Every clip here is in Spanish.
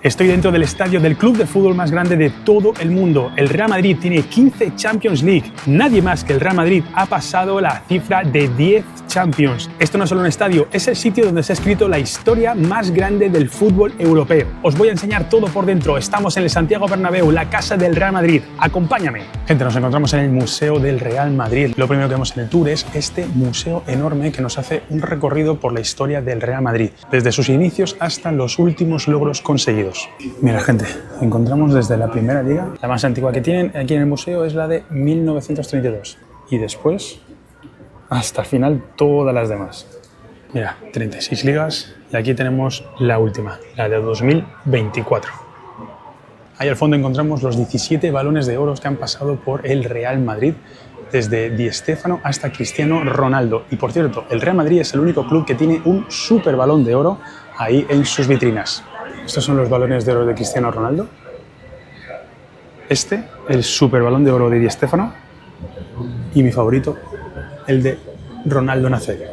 Estoy dentro del estadio del club de fútbol más grande de todo el mundo. El Real Madrid tiene 15 Champions League. Nadie más que el Real Madrid ha pasado la cifra de 10 Champions. Esto no es solo un estadio, es el sitio donde se ha escrito la historia más grande del fútbol europeo. Os voy a enseñar todo por dentro. Estamos en el Santiago Bernabéu, la casa del Real Madrid. Acompáñame. Gente, nos encontramos en el Museo del Real Madrid. Lo primero que vemos en el tour es este museo enorme que nos hace un recorrido por la historia del Real Madrid, desde sus inicios hasta los últimos logros conseguidos. Mira, gente, encontramos desde la primera liga. La más antigua que tienen aquí en el museo es la de 1932. Y después, hasta el final, todas las demás. Mira, 36 ligas. Y aquí tenemos la última, la de 2024. Ahí al fondo encontramos los 17 balones de oro que han pasado por el Real Madrid, desde Di Stéfano hasta Cristiano Ronaldo. Y por cierto, el Real Madrid es el único club que tiene un super balón de oro ahí en sus vitrinas. Estos son los balones de oro de Cristiano Ronaldo. Este, el super balón de oro de Di Stéfano. Y mi favorito, el de Ronaldo Nazario.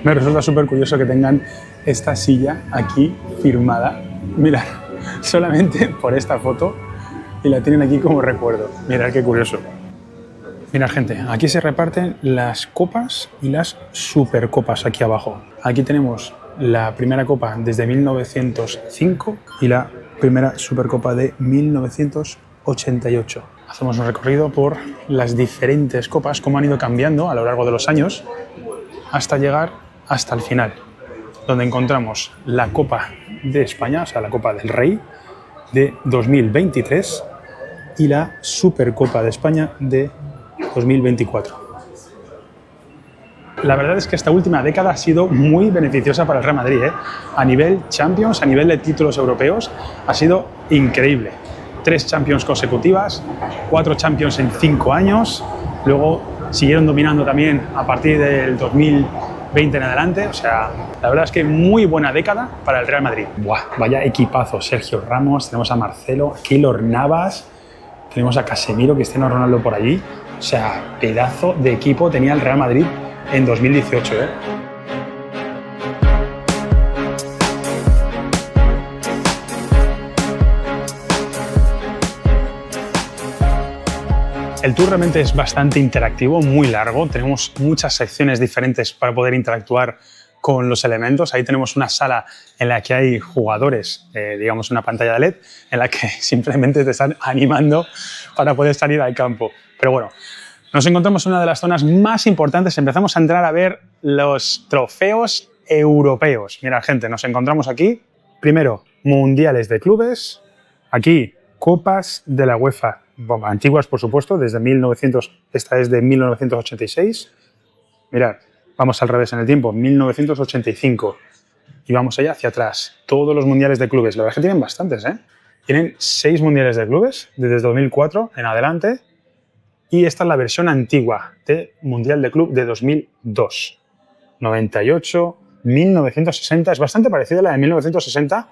Me resulta súper curioso que tengan esta silla aquí firmada. Mirad, solamente por esta foto, y la tienen aquí como recuerdo. Mirad qué curioso. Mirad, gente, aquí se reparten las copas y las supercopas aquí abajo. Aquí tenemos la primera copa desde 1905 y la primera supercopa de 1988. Hacemos un recorrido por las diferentes copas, cómo han ido cambiando a lo largo de los años, hasta llegar hasta el final, donde encontramos la Copa de España, o sea, la Copa del Rey de 2023 y la Supercopa de España de 2024. La verdad es que esta última década ha sido muy beneficiosa para el Real Madrid, ¿eh? A nivel Champions, a nivel de títulos europeos, ha sido increíble. 3 Champions consecutivas, 4 Champions en 5 años, luego siguieron dominando también a partir del 2020 en adelante. O sea, la verdad es que muy buena década para el Real Madrid. Buah, vaya equipazo. Sergio Ramos, tenemos a Marcelo, Keylor Navas, tenemos a Casemiro, Cristiano Ronaldo por allí. O sea, pedazo de equipo tenía el Real Madrid en 2018, ¿eh? El tour realmente es bastante interactivo, muy largo. Tenemos muchas secciones diferentes para poder interactuar con los elementos. Ahí tenemos una sala en la que hay jugadores, digamos una pantalla de LED, en la que simplemente te están animando para poder salir al campo. Pero bueno, nos encontramos en una de las zonas más importantes. Empezamos a entrar a ver los trofeos europeos. Mira, gente, nos encontramos aquí. Primero, mundiales de clubes. Aquí, copas de la UEFA. Bueno, antiguas, por supuesto, desde 1900. Esta es de 1986. Mirad, vamos al revés en el tiempo. 1985. Y vamos allá hacia atrás. Todos los mundiales de clubes. La verdad es que tienen bastantes, ¿eh? Tienen 6 mundiales de clubes desde 2004 en adelante. Y esta es la versión antigua de Mundial de Club de 2002. 98, 1960. Es bastante parecida a la de 1960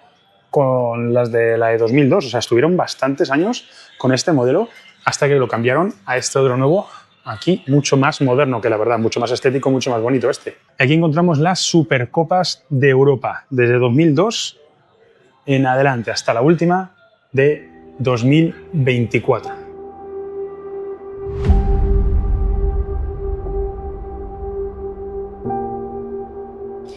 con las de la de 2002. O sea, estuvieron bastantes años con este modelo hasta que lo cambiaron a este otro nuevo, aquí mucho más moderno, que la verdad, mucho más estético, mucho más bonito este. Aquí encontramos las Supercopas de Europa desde 2002 en adelante hasta la última de 2024.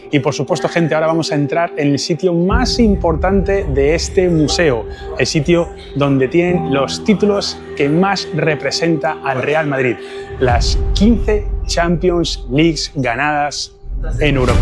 Y por supuesto, gente, ahora vamos a entrar en el sitio más importante de este museo, el sitio donde tienen los títulos que más representa al Real Madrid, las 15 Champions Leagues ganadas en Europa.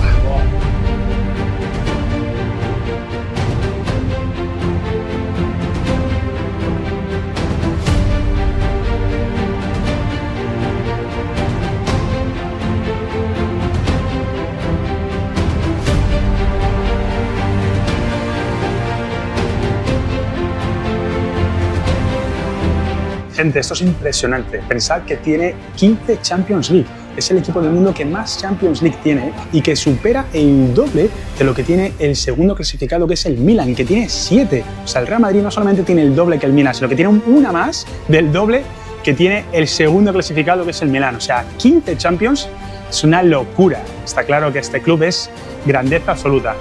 Gente, esto es impresionante. Pensad que tiene 15 Champions League. Es el equipo del mundo que más Champions League tiene y que supera el doble de lo que tiene el segundo clasificado, que es el Milan, que tiene 7. O sea, el Real Madrid no solamente tiene el doble que el Milan, sino que tiene una más del doble que tiene el segundo clasificado, que es el Milan. O sea, 15 Champions es una locura. Está claro que este club es grandeza absoluta.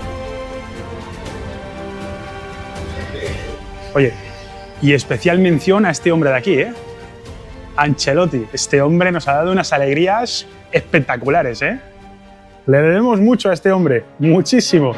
Oye, y especial mención a este hombre de aquí, Ancelotti. Este hombre nos ha dado unas alegrías espectaculares, Le debemos mucho a este hombre, muchísimo.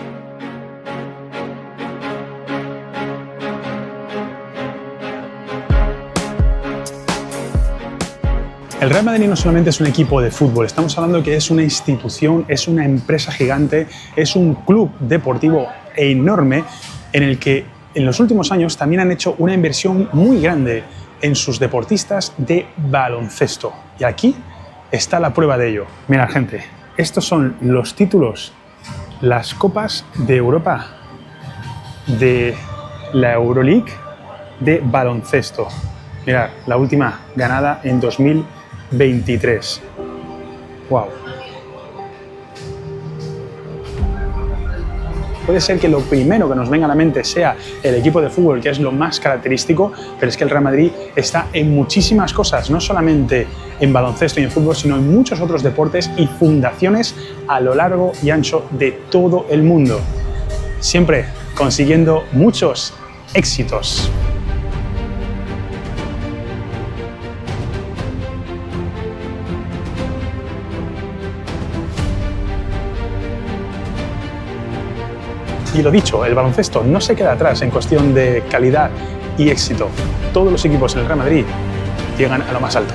El Real Madrid no solamente es un equipo de fútbol, estamos hablando que es una institución, es una empresa gigante, es un club deportivo enorme en el que en los últimos años también han hecho una inversión muy grande en sus deportistas de baloncesto. Y aquí está la prueba de ello. Mirad, gente, estos son los títulos, las copas de Europa de la Euroleague de baloncesto. Mirad, la última ganada en 2023. ¡Wow! Puede ser que lo primero que nos venga a la mente sea el equipo de fútbol, que es lo más característico, pero es que el Real Madrid está en muchísimas cosas, no solamente en baloncesto y en fútbol, sino en muchos otros deportes y fundaciones a lo largo y ancho de todo el mundo. Siempre consiguiendo muchos éxitos. Y lo dicho, el baloncesto no se queda atrás en cuestión de calidad y éxito. Todos los equipos en el Real Madrid llegan a lo más alto.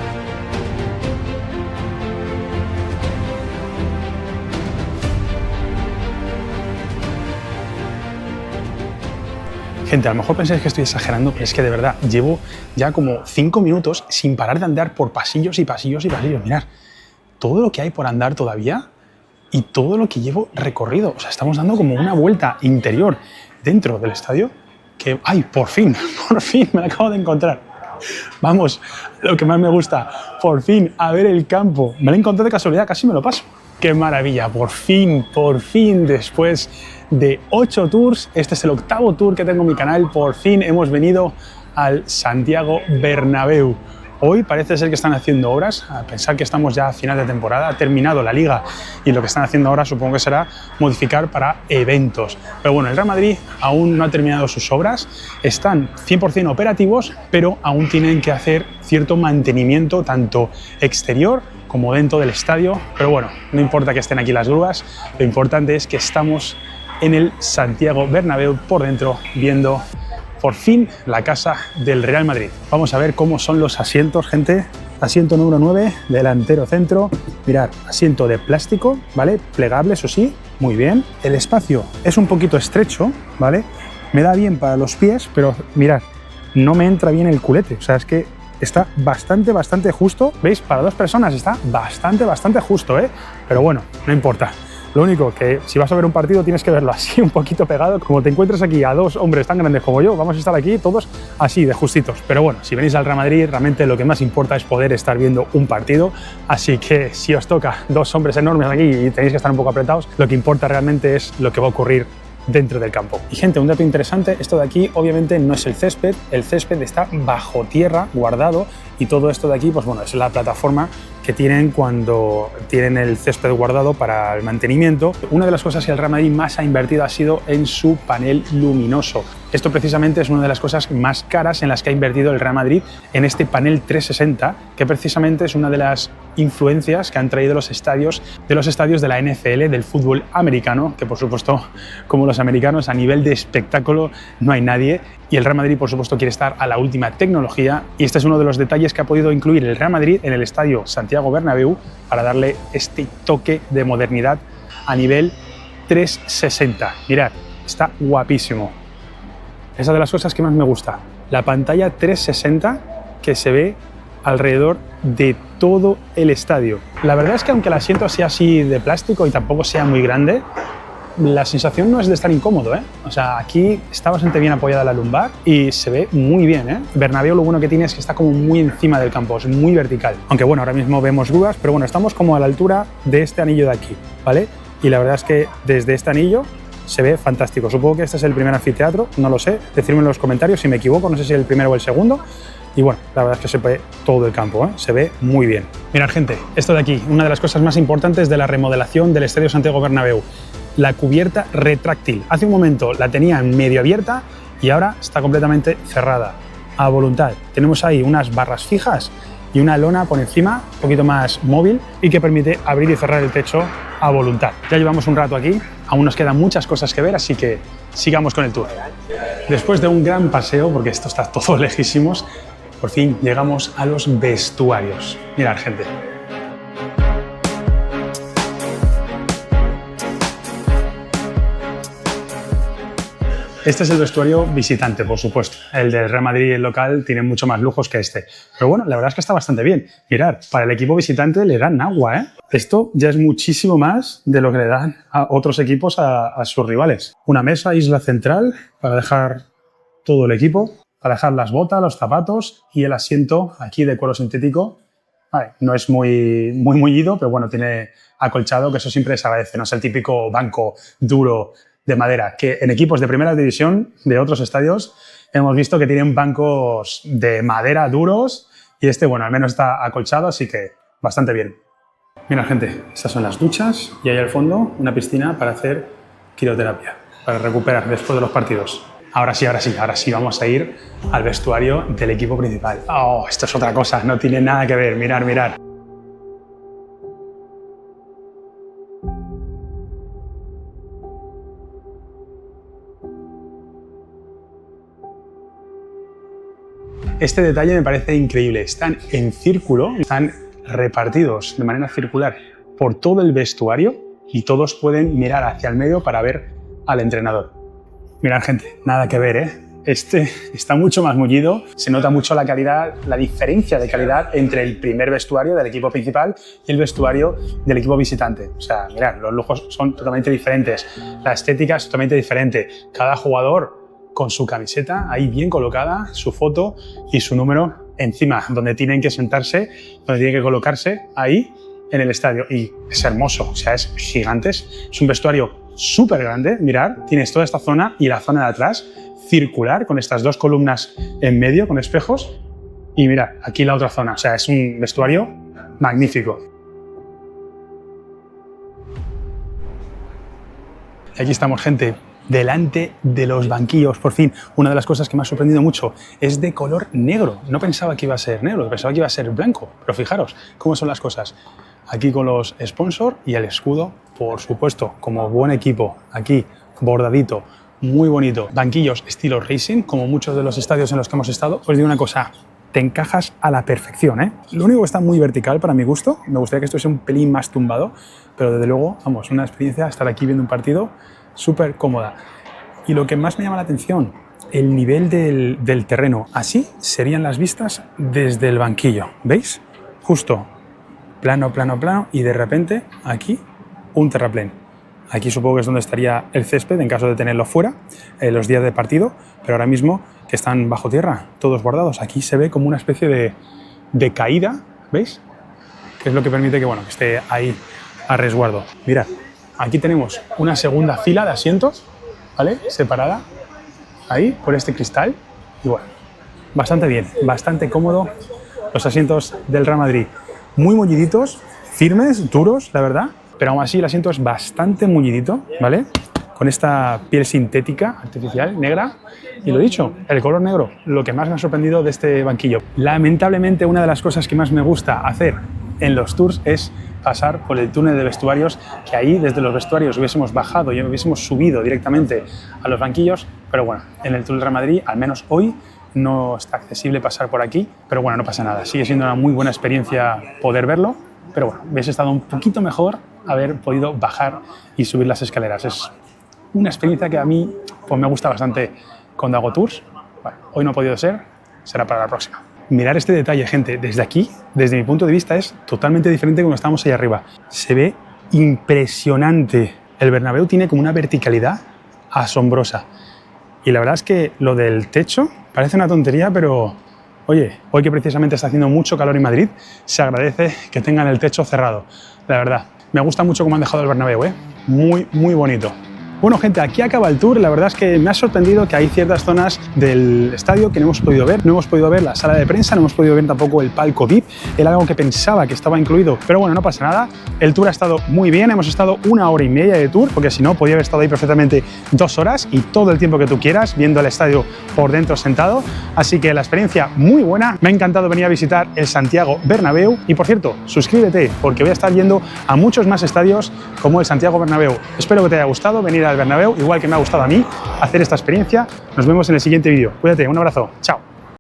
Gente, a lo mejor pensáis que estoy exagerando, pero es que de verdad llevo ya como 5 minutos sin parar de andar por pasillos y pasillos y pasillos. Mirad, todo lo que hay por andar todavía y todo lo que llevo recorrido. O sea, estamos dando como una vuelta interior dentro del estadio que, ¡ay, por fin me la acabo de encontrar! Vamos, lo que más me gusta, por fin, a ver el campo. Me lo encontré de casualidad, casi me lo paso. ¡Qué maravilla! Por fin, después de 8 tours, este es el 8º tour que tengo en mi canal, por fin hemos venido al Santiago Bernabéu. Hoy parece ser que están haciendo obras, a pensar que estamos ya a final de temporada, ha terminado la Liga y lo que están haciendo ahora supongo que será modificar para eventos. Pero bueno, el Real Madrid aún no ha terminado sus obras, están 100% operativos, pero aún tienen que hacer cierto mantenimiento tanto exterior como dentro del estadio. Pero bueno, no importa que estén aquí las grúas, lo importante es que estamos en el Santiago Bernabéu por dentro viendo por fin la casa del Real Madrid. Vamos a ver cómo son los asientos, gente. Asiento número 9, delantero centro. Mirad, asiento de plástico, ¿vale? Plegable, eso sí, muy bien. El espacio es un poquito estrecho, ¿vale? Me da bien para los pies, pero mirad, no me entra bien el culete. O sea, es que está bastante justo. ¿Veis? Para 2 personas está bastante justo, ¿eh? Pero bueno, no importa. Lo único que si vas a ver un partido tienes que verlo así un poquito pegado. Como te encuentras aquí a 2 hombres tan grandes como yo, vamos a estar aquí todos así de justitos. Pero bueno, si venís al Real Madrid, realmente lo que más importa es poder estar viendo un partido. Así que si os toca 2 hombres enormes aquí y tenéis que estar un poco apretados, lo que importa realmente es lo que va a ocurrir dentro del campo. Y gente, un dato interesante, esto de aquí obviamente no es el césped está bajo tierra, guardado, y todo esto de aquí, pues bueno, es la plataforma que tienen cuando tienen el césped guardado para el mantenimiento. Una de las cosas que el Real Madrid más ha invertido ha sido en su panel luminoso. Esto precisamente es una de las cosas más caras en las que ha invertido el Real Madrid, en este panel 360, que precisamente es una de las influencias que han traído los estadios de la NFL, del fútbol americano, que por supuesto, como los americanos, a nivel de espectáculo no hay nadie, y el Real Madrid por supuesto quiere estar a la última tecnología, y este es uno de los detalles que ha podido incluir el Real Madrid en el estadio Santiago Bernabéu para darle este toque de modernidad a nivel 360. Mirad, está guapísimo. Esa de las cosas que más me gusta, la pantalla 360 que se ve alrededor de todo el estadio. La verdad es que aunque el asiento sea así de plástico y tampoco sea muy grande, la sensación no es de estar incómodo, ¿eh? O sea, aquí está bastante bien apoyada la lumbar y se ve muy bien, ¿eh? Bernabéu lo bueno que tiene es que está como muy encima del campo, es muy vertical. Aunque bueno, ahora mismo vemos grúas, pero bueno, estamos como a la altura de este anillo de aquí, ¿vale? Y la verdad es que desde este anillo se ve fantástico. Supongo que este es el primer anfiteatro, no lo sé, decidme en los comentarios si me equivoco, no sé si es el primero o el segundo. Y bueno, la verdad es que se ve todo el campo, ¿eh? Se ve muy bien. Mirad, gente, esto de aquí, una de las cosas más importantes de la remodelación del Estadio Santiago Bernabéu, la cubierta retráctil. Hace un momento la tenía medio abierta y ahora está completamente cerrada, a voluntad. Tenemos ahí unas barras fijas y una lona por encima, un poquito más móvil y que permite abrir y cerrar el techo a voluntad. Ya llevamos un rato aquí, aún nos quedan muchas cosas que ver, así que sigamos con el tour. Después de un gran paseo, porque esto está todo lejísimos, por fin llegamos a los vestuarios. Mirad, gente. Este es el vestuario visitante, por supuesto. El del Real Madrid, el local, tiene mucho más lujos que este. Pero bueno, la verdad es que está bastante bien. Mirad, para el equipo visitante le dan agua, ¿eh? Esto ya es muchísimo más de lo que le dan a otros equipos a sus rivales. Una mesa, isla central, para dejar todo el equipo, para dejar las botas, los zapatos y el asiento aquí de cuero sintético. Vale, no es muy mullido, pero bueno, tiene acolchado, que eso siempre se agradece. No es el típico banco duro de madera, que en equipos de primera división de otros estadios hemos visto que tienen bancos de madera duros y este, bueno, al menos está acolchado, así que bastante bien. Mira, gente, estas son las duchas y ahí al fondo una piscina para hacer crioterapia, para recuperar después de los partidos. Ahora sí, vamos a ir al vestuario del equipo principal. Oh, esto es otra cosa, no tiene nada que ver, mirad. Este detalle me parece increíble. Están en círculo, están repartidos de manera circular por todo el vestuario y todos pueden mirar hacia el medio para ver al entrenador. Mirad, gente, nada que ver, ¿eh? Este está mucho más mullido, se nota mucho la calidad, la diferencia de calidad entre el primer vestuario del equipo principal y el vestuario del equipo visitante. O sea, mirad, los lujos son totalmente diferentes, la estética es totalmente diferente. Cada jugador con su camiseta ahí bien colocada, su foto y su número encima, donde tienen que sentarse, donde tienen que colocarse ahí en el estadio. Y es hermoso, o sea, es gigante, es un vestuario súper grande. Mirad, tienes toda esta zona y la zona de atrás circular con estas dos columnas en medio con espejos y mirad, aquí la otra zona, o sea, es un vestuario magnífico. Y aquí estamos, gente, delante de los banquillos, por fin. Una de las cosas que me ha sorprendido mucho es de color negro. No pensaba que iba a ser negro, pensaba que iba a ser blanco, pero fijaros cómo son las cosas. Aquí con los sponsors y el escudo, por supuesto, como buen equipo, aquí bordadito, muy bonito. Banquillos estilo racing, como muchos de los estadios en los que hemos estado. Os digo una cosa, te encajas a la perfección, ¿eh? Lo único que está muy vertical para mi gusto, me gustaría que esto sea un pelín más tumbado, pero desde luego, vamos, una experiencia estar aquí viendo un partido súper cómoda. Y lo que más me llama la atención, el nivel del terreno. Así serían las vistas desde el banquillo, ¿veis? Justo, plano, y de repente aquí un terraplén. Aquí supongo que es donde estaría el césped en caso de tenerlo fuera, los días de partido, pero ahora mismo que están bajo tierra, todos guardados. Aquí se ve como una especie de caída, ¿veis? Que es lo que permite que, bueno, que esté ahí a resguardo. Mirad, aquí tenemos una segunda fila de asientos, ¿vale? Separada ahí por este cristal y bueno, bastante bien, bastante cómodo los asientos del Real Madrid. Muy mulliditos, firmes, duros, la verdad, pero aún así el asiento es bastante mullidito, ¿vale? Con esta piel sintética, artificial, negra. Y lo dicho, el color negro, lo que más me ha sorprendido de este banquillo. Lamentablemente, una de las cosas que más me gusta hacer en los tours es pasar por el túnel de vestuarios, que ahí desde los vestuarios hubiésemos bajado y hubiésemos subido directamente a los banquillos, pero bueno, en el Tour del Real Madrid, al menos hoy, no está accesible pasar por aquí, pero bueno, no pasa nada, sigue siendo una muy buena experiencia poder verlo, pero bueno, hubiese estado un poquito mejor haber podido bajar y subir las escaleras. Es una experiencia que a mí pues, me gusta bastante cuando hago tours. Bueno, hoy no ha podido ser, será para la próxima. Mirar este detalle, gente, desde aquí, desde mi punto de vista, es totalmente diferente cuando estamos ahí arriba. Se ve impresionante. El Bernabéu tiene como una verticalidad asombrosa. Y la verdad es que lo del techo parece una tontería, pero oye, hoy que precisamente está haciendo mucho calor en Madrid, se agradece que tengan el techo cerrado. La verdad, me gusta mucho cómo han dejado el Bernabéu, ¿eh? Muy bonito. Bueno, gente, aquí acaba el tour. La verdad es que me ha sorprendido que hay ciertas zonas del estadio que no hemos podido ver. No hemos podido ver la sala de prensa, no hemos podido ver tampoco el palco VIP. Era algo que pensaba que estaba incluido, pero bueno, no pasa nada. El tour ha estado muy bien. Hemos estado 1 hora y media de tour, porque si no, podía haber estado ahí perfectamente 2 horas y todo el tiempo que tú quieras, viendo el estadio por dentro sentado. Así que la experiencia muy buena. Me ha encantado venir a visitar el Santiago Bernabéu. Y por cierto, suscríbete, porque voy a estar yendo a muchos más estadios como el Santiago Bernabéu. Espero que te haya gustado venir al Bernabéu, igual que me ha gustado a mí hacer esta experiencia. Nos vemos en el siguiente vídeo. Cuídate, un abrazo. Chao.